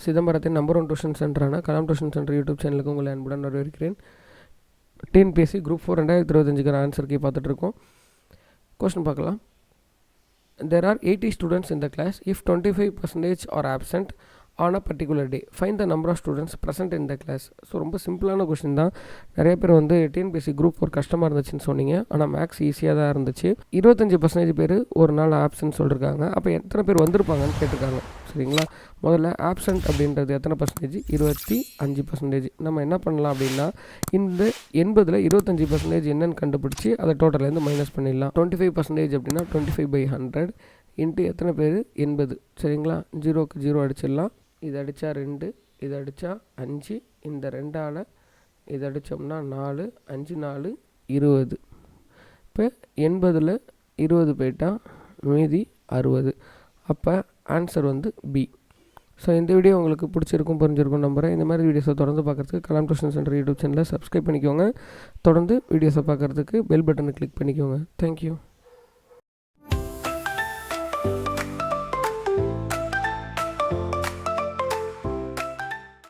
சிதம்பரத்தின் number 1 tuition சென்டரான Kalam tuition centre YouTube சேனலுக்கு உங்களை அன்புடன் வரவேற்கிறேன். TNPSC Group 4 2025 ஆன்சர் கீ பார்த்துட்ருக்கோம். கொஸ்டின் பார்க்கலாம். There are 80 students in the class. If 25% are absent on a particular day, find the number of students present in the class. So ரொம்ப சிம்பிளான question தான். நிறைய பேர் வந்து TNPSC Group ஒரு கஷ்டமாக இருந்துச்சுன்னு சொன்னீங்க. ஆனால் மேக்ஸ் ஈஸியாக தான் இருந்துச்சு. 25% பேர் ஒரு நாள் ஆப்சன்ட் சொல்லியிருக்காங்க. அப்போ எத்தனை பேர் வந்திருப்பாங்கன்னு கேட்டிருக்காங்க. சரிங்களா? முதல்ல ஆப்சன்ட் அப்படின்றது எத்தனை பர்சன்டேஜ்? 25%. நம்ம என்ன பண்ணலாம் அப்படின்னா, இந்த 80ல் 25% என்னன்னு கண்டுபிடிச்சி அதை டோட்டலேருந்து மைனஸ் பண்ணிடலாம். 25% அப்படின்னா 25/100 இன்ட்டு எத்தனை பேர்? 80. சரிங்களா? 0க்கு 0 அடிச்சிடலாம். இது அடித்தா 2, இது அடித்தா 5, இந்த 2ஆல் இது அடித்தோம்னா 4, 5 4 20. இப்போ 80ல் 20 போயிட்டா மீதி 60. அப்போ ஆன்சர் வந்து பி. ஸோ இந்த வீடியோ உங்களுக்கு பிடிச்சிருக்கும், புரிஞ்சிருக்கும் நம்புகிறேன். இந்த மாதிரி வீடியோஸை தொடர்ந்து பார்க்குறதுக்கு கலாம் டியூஷன் சென்டர் யூடியூப் சேனலை சப்ஸ்கிரைப் பண்ணிக்கோங்க. தொடர்ந்து வீடியோஸை பார்க்குறதுக்கு பெல் பட்டனை கிளிக் பண்ணிக்கோங்க. தேங்க்யூ.